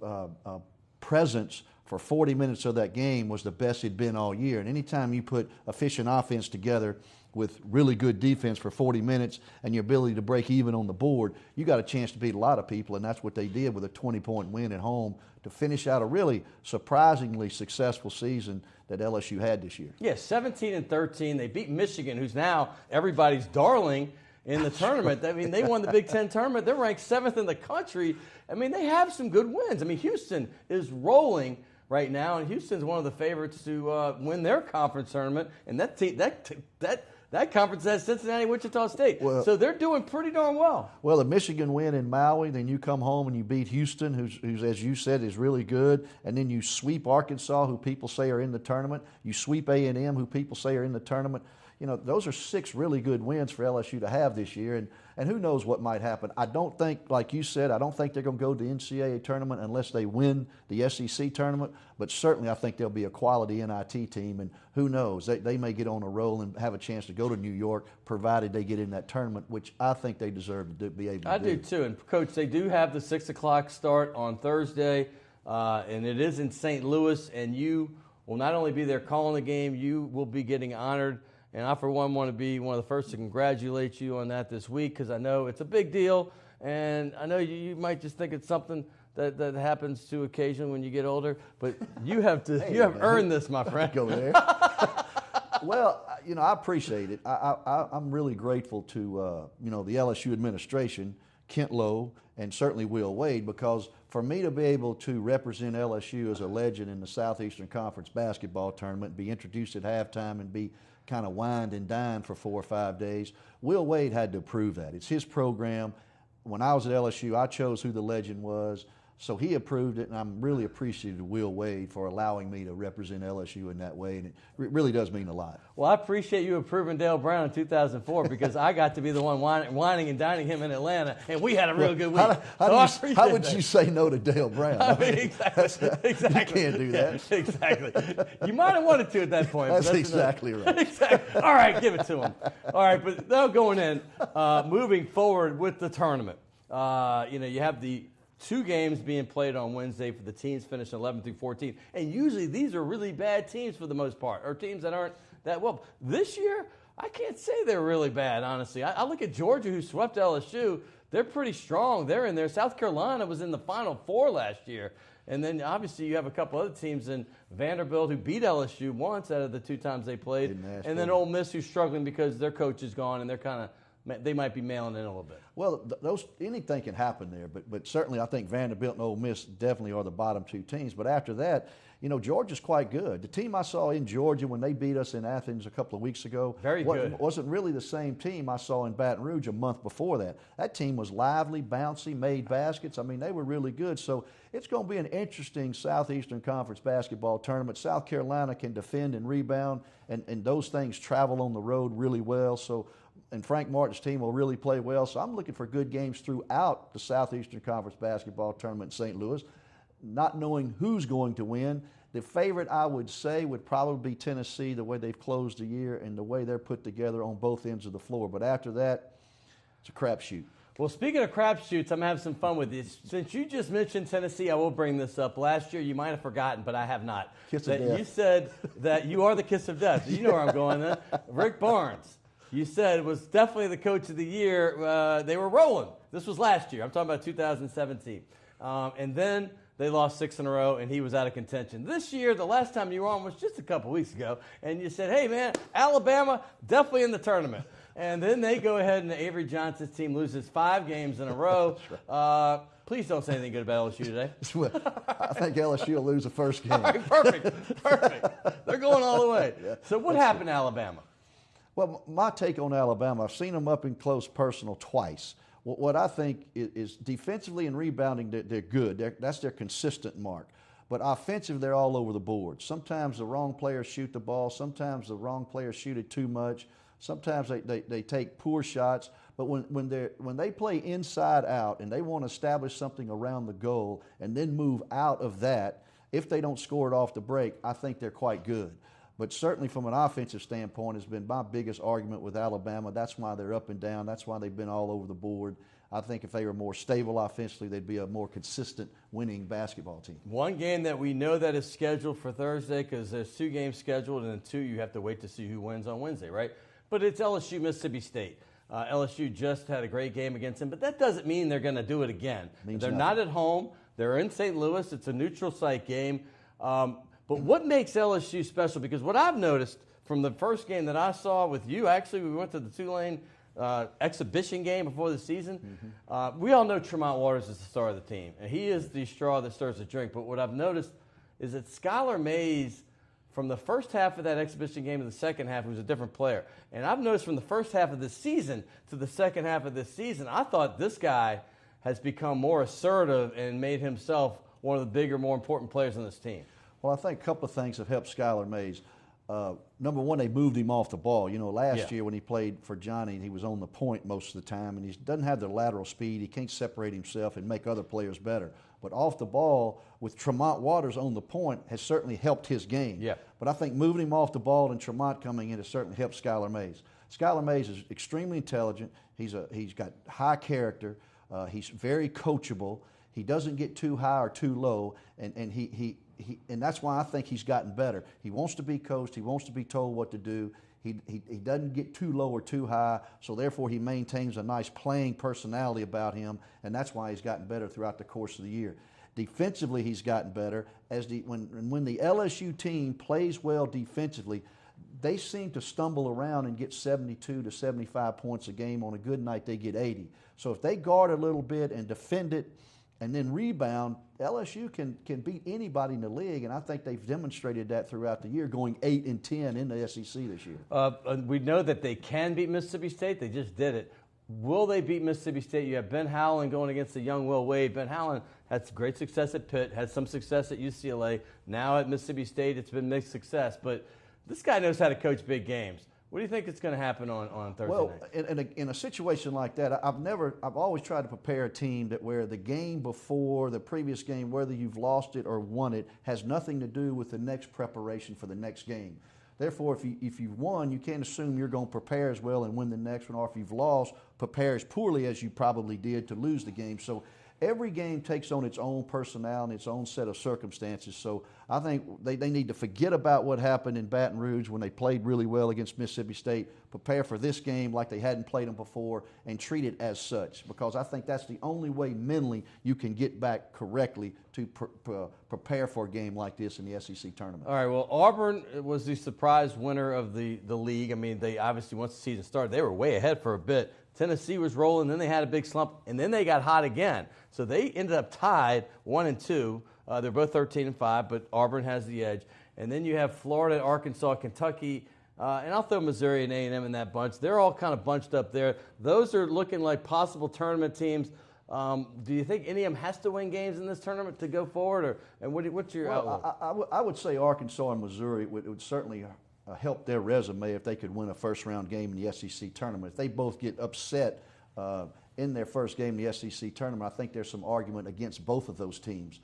presence for 40 minutes of that game was the best it'd been all year. And anytime you put efficient offense together with really good defense for 40 minutes and your ability to break even on the board, you got a chance to beat a lot of people, and that's what they did with a 20-point win at home to finish out a really surprisingly successful season that LSU had this year. Yeah, 17-13. They beat Michigan, who's now everybody's darling in the tournament. I mean, they won the Big Ten tournament. They're ranked 7th in the country. I mean, they have some good wins. I mean, Houston is rolling right now, and Houston's one of the favorites to win their conference tournament, and that conference has Cincinnati, Wichita State. Well, so they're doing pretty darn well. Well, the Michigan win in Maui, then you come home and you beat Houston, who's as you said, is really good, and then you sweep Arkansas, who people say are in the tournament. You sweep A&M, who people say are in the tournament. You know, those are 6 really good wins for LSU to have this year, and who knows what might happen. I don't think, like you said, I don't think they're going to go to the NCAA tournament unless they win the SEC tournament, but certainly I think there'll be a quality NIT team, and who knows, they may get on a roll and have a chance to go to New York, provided they get in that tournament, which I think they deserve to be able to do. I do too, and Coach, they do have the 6 o'clock start on Thursday, and it is in St. Louis, and you will not only be there calling the game, you will be getting honored. And I, for one, want to be one of the first to congratulate you on that this week, because I know it's a big deal, and I know you might just think it's something that happens to occasionally when you get older, but you have earned this, my friend. Go there. Well, I appreciate it. I'm really grateful to the LSU administration, Kent Lowe, and certainly Will Wade, because for me to be able to represent LSU as a legend in the Southeastern Conference basketball tournament, be introduced at halftime, and be kind of wined and dined for 4 or 5 days, Will Wade had to prove that. It's his program. When I was at LSU, I chose who the legend was. So he approved it, and I'm really appreciative of WLAE for allowing me to represent LSU in that way, and it really does mean a lot. Well, I appreciate you approving Dale Brown in 2004 because I got to be the one whining and dining him in Atlanta, and we had a real good week. How would you say no to Dale Brown? I mean, exactly. You can't do that. Exactly. You might have wanted to at that point. That's exactly right. Exactly. All right, give it to him. All right, but now going in, moving forward with the tournament, you have the 2 games being played on Wednesday for the teams finishing 11 through 14. And usually these are really bad teams for the most part, or teams that aren't that well. This year, I can't say they're really bad, honestly. I look at Georgia, who swept LSU. They're pretty strong. They're in there. South Carolina was in the Final Four last year. And then, obviously, you have a couple other teams in Vanderbilt who beat LSU once out of the 2 times they played. And then Ole Miss, who's struggling because their coach is gone, and they might be mailing in a little bit. Well, anything can happen there, but certainly I think Vanderbilt and Ole Miss definitely are the bottom 2 teams. But after that, Georgia's quite good. The team I saw in Georgia when they beat us in Athens a couple of weeks ago wasn't really the same team I saw in Baton Rouge a month before that. That team was lively, bouncy, made baskets. I mean, they were really good. So it's going to be an interesting Southeastern Conference basketball tournament. South Carolina can defend and rebound, and those things travel on the road really well. And Frank Martin's team will really play well. So I'm looking for good games throughout the Southeastern Conference basketball tournament in St. Louis, not knowing who's going to win. The favorite, I would say, would probably be Tennessee, the way they've closed the year and the way they're put together on both ends of the floor. But after that, it's a crapshoot. Well, speaking of crapshoots, I'm going to have some fun with this. Since you just mentioned Tennessee, I will bring this up. Last year, you might have forgotten, but I have not. Kiss of death. You said that you are the kiss of death. You know where I'm going then. Rick Barnes. You said was definitely the coach of the year. They were rolling. This was last year. I'm talking about 2017. And then they lost 6 in a row, and he was out of contention. This year, the last time you were on was just a couple weeks ago, and you said, hey, man, Alabama, definitely in the tournament. And then they go ahead, and Avery Johnson's team loses 5 games in a row. Please don't say anything good about LSU today. I think LSU will lose the first game. All right, perfect. They're going all the way. Yeah, so what happened to Alabama? Well, my take on Alabama, I've seen them up in close personal twice. What I think is defensively and rebounding, they're good. That's their consistent mark. But offensively, they're all over the board. Sometimes the wrong players shoot the ball. Sometimes the wrong players shoot it too much. Sometimes they take poor shots. But when they play inside out and they want to establish something around the goal and then move out of that, if they don't score it off the break, I think they're quite good. But certainly from an offensive standpoint, has been my biggest argument with Alabama. That's why they're up and down. That's why they've been all over the board. I think if they were more stable offensively, they'd be a more consistent winning basketball team. One game that we know that is scheduled for Thursday, because there's 2 games scheduled, and then 2 you have to wait to see who wins on Wednesday, right? But it's LSU, Mississippi State. LSU just had a great game against them, but that doesn't mean they're going to do it again. They're not at home. They're in St. Louis. It's a neutral site game. But what makes LSU special? Because what I've noticed from the first game that I saw with you, actually, we went to the Tulane exhibition game before the season. We all know Tremont Waters is the star of the team, and he is the straw that stirs the drink. But what I've noticed is that Skylar Mays, from the first half of that exhibition game to the second half, was a different player. And I've noticed from the first half of the season to the second half of this season, I thought this guy has become more assertive and made himself one of the bigger, more important players on this team. Well, I think a couple of things have helped Skylar Mays. Number one, they moved him off the ball. Last year when he played for Johnny, he was on the point most of the time, and he doesn't have the lateral speed. He can't separate himself and make other players better. But off the ball, with Tremont Waters on the point, has certainly helped his game. Yeah. But I think moving him off the ball and Tremont coming in has certainly helped Skylar Mays. Skylar Mays is extremely intelligent. He's got high character. He's very coachable. He doesn't get too high or too low, and and that's why I think he's gotten better. He wants to be coached. He wants to be told what to do. He doesn't get too low or too high, so therefore he maintains a nice playing personality about him, and that's why he's gotten better throughout the course of the year. Defensively, he's gotten better. When the LSU team plays well defensively, they seem to stumble around and get 72 to 75 points a game. On a good night, they get 80. So if they guard a little bit and defend it and then rebound, LSU can beat anybody in the league, and I think they've demonstrated that throughout the year, going 8-10 in the SEC this year. We know that they can beat Mississippi State. They just did it. Will they beat Mississippi State? You have Ben Howland going against the young Will Wade. Ben Howland had some great success at Pitt, had some success at UCLA. Now at Mississippi State, it's been mixed success. But this guy knows how to coach big games. What do you think is going to happen on Thursday night? Well, in a situation like that, I've always tried to prepare a team that where the game before the previous game, whether you've lost it or won it, has nothing to do with the next preparation for the next game. Therefore, if you've won, you can't assume you're going to prepare as well and win the next one, or if you've lost, prepare as poorly as you probably did to lose the game. So every game takes on its own personnel and its own set of circumstances. So I think they need to forget about what happened in Baton Rouge when they played really well against Mississippi State, prepare for this game like they hadn't played them before, and treat it as such, because I think that's the only way mentally you can get back correctly to prepare for a game like this in the SEC tournament. All right, well, Auburn was the surprise winner of the league. I mean, they obviously, once the season started, they were way ahead for a bit. Tennessee was rolling, then they had a big slump, and then they got hot again. So they ended up tied 1-2. They're both 13-5, but Auburn has the edge. And then you have Florida, Arkansas, Kentucky, and I'll throw Missouri and A&M in that bunch. They're all kind of bunched up there. Those are looking like possible tournament teams. Do you think any of them has to win games in this tournament to go forward, and what's your outlook? I would say Arkansas and Missouri would certainly help their resume if they could win a first-round game in the SEC tournament. If they both get upset in their first game in the SEC tournament, I think there's some argument against both of those teams.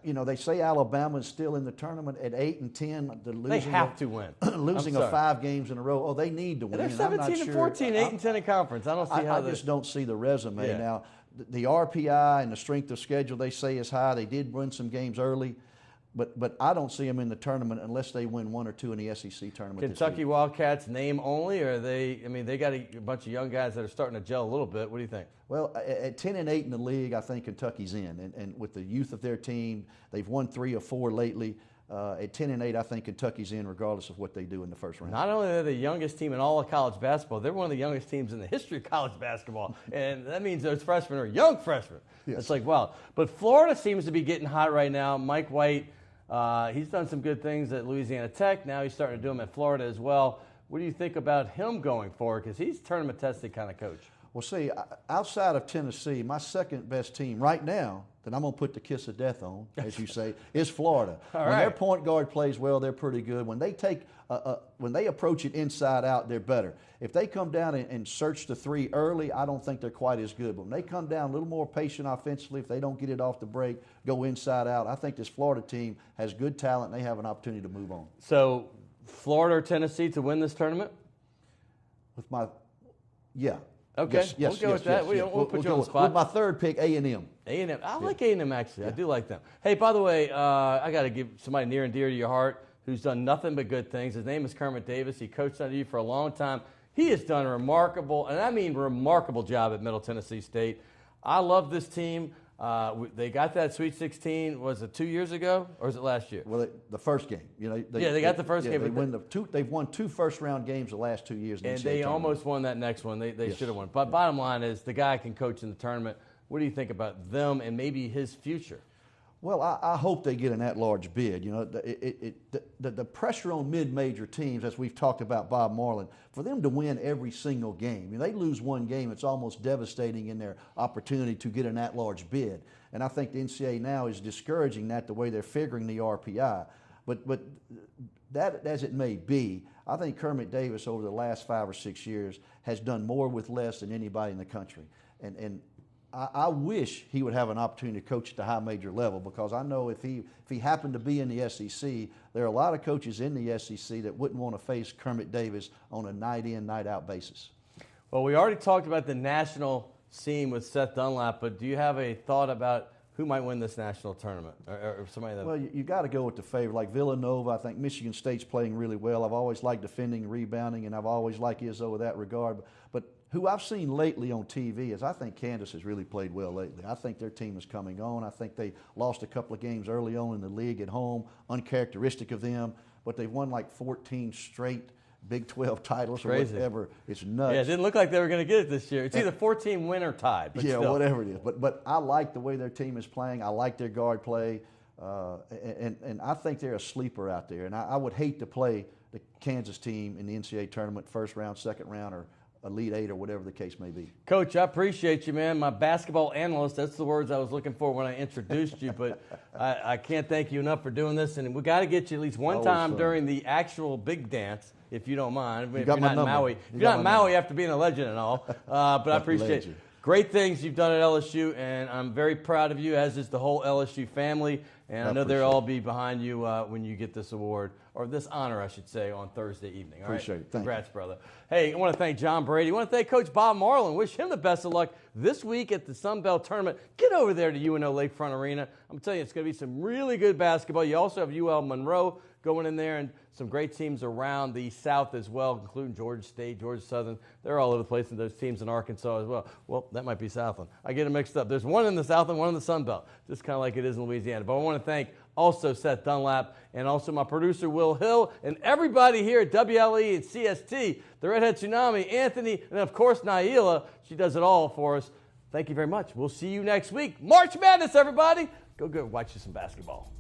You know, they say Alabama is still in the tournament at 8-10. They have to win. Losing 5 games in a row. Oh, they need to win. And they're 17-14, 8-10 in conference. I don't see how I just don't see the resume. Yeah. Now, the RPI and the strength of schedule they say is high. They did win some games early. But I don't see them in the tournament unless they win 1 or 2 in the SEC tournament. Kentucky Wildcats name only, or are they? I mean, they got a bunch of young guys that are starting to gel a little bit. What do you think? Well, at 10-8 in the league, I think Kentucky's in, and with the youth of their team, they've won 3 or 4 lately. At 10-8, I think Kentucky's in, regardless of what they do in the first round. Not only are they the youngest team in all of college basketball, they're one of the youngest teams in the history of college basketball, and that means those freshmen are young freshmen. Yes. It's like wow. But Florida seems to be getting hot right now. Mike White. He's done some good things at Louisiana Tech. Now he's starting to do them at Florida as well. What do you think about him going forward? Because he's a tournament-tested kind of coach. Well, see, outside of Tennessee, my second best team right now that I'm going to put the kiss of death on, as you say, is Florida. When their point guard plays well, they're pretty good. When they when they approach it inside out, they're better. If they come down and search the 3 early, I don't think they're quite as good. But when they come down a little more patient offensively, if they don't get it off the break, go inside out, I think this Florida team has good talent and they have an opportunity to move on. So, Florida or Tennessee to win this tournament? Yeah. Okay, yes, we'll go with that. We'll put you on the spot. With my third pick, A&M. A&M. I like A&M, actually. Yeah. I do like them. Hey, by the way, I got to give somebody near and dear to your heart who's done nothing but good things. His name is Kermit Davis. He coached under you for a long time. He has done a remarkable, and I mean remarkable job at Middle Tennessee State. I love this team. They got that Sweet 16, was it 2 years ago, or was it last year? Well, the first game. You know, they got the first game. They've won 2 first-round games the last 2 years. And they almost won that next one. They should have won. But bottom line is the guy can coach in the tournament. What do you think about them and maybe his future? Well, I hope they get an at-large bid. You know, the pressure on mid-major teams, as we've talked about Bob Marlin, for them to win every single game. I mean, they lose one game, it's almost devastating in their opportunity to get an at-large bid. And I think the NCAA now is discouraging that the way they're figuring the RPI. But that as it may be, I think Kermit Davis over the last 5 or 6 years has done more with less than anybody in the country. And I wish he would have an opportunity to coach at the high major level, because I know if he happened to be in the SEC, there are a lot of coaches in the SEC that wouldn't want to face Kermit Davis on a night-in, night-out basis. Well, we already talked about the national scene with Seth Dunlap, but do you have a thought about who might win this national tournament? Or somebody that... Well, you got to go with the favorite. Like Villanova, I think Michigan State's playing really well. I've always liked defending, rebounding, and I've always liked Izzo in that regard. But who I've seen lately on TV is I think Kansas has really played well lately. I think their team is coming on. I think they lost a couple of games early on in the league at home, uncharacteristic of them, but they've won like 14 straight Big 12 titles or whatever. It's nuts. Yeah, it didn't look like they were going to get it this year. It's either 14 win or tied. But yeah, still. Whatever it is. But I like the way their team is playing. I like their guard play. And I think they're a sleeper out there. And I would hate to play the Kansas team in the NCAA tournament, first round, second round, or Elite Eight or whatever the case may be. Coach, I appreciate you, man. My basketball analyst, that's the words I was looking for when I introduced you, but I can't thank you enough for doing this, and we got to get you at least one time during the actual big dance, if you don't mind. If you're not in Maui. If you're not in Maui after being a legend and all, but I appreciate you. Great things you've done at LSU, and I'm very proud of you, as is the whole LSU family. And I know they'll all be behind you when you get this award, or this honor, I should say, on Thursday evening. All appreciate it. Congrats, brother. Hey, I want to thank John Brady. I want to thank Coach Bob Marlin. Wish him the best of luck this week at the Sun Belt Tournament. Get over there to UNO Lakefront Arena. I'm telling you, it's going to be some really good basketball. You also have UL Monroe going in there, and some great teams around the South as well, including Georgia State, Georgia Southern. They're all over the place, and those teams in Arkansas as well. Well, that might be Southland. I get them mixed up. There's one in the South and one in the Sun Belt, just kind of like it is in Louisiana. But I want to thank also Seth Dunlap, and also my producer Will Hill, and everybody here at WLAE and CST, the Redhead Tsunami, Anthony, and of course Naila. She does it all for us. Thank you very much. We'll see you next week. March Madness, everybody. Go watch you some basketball.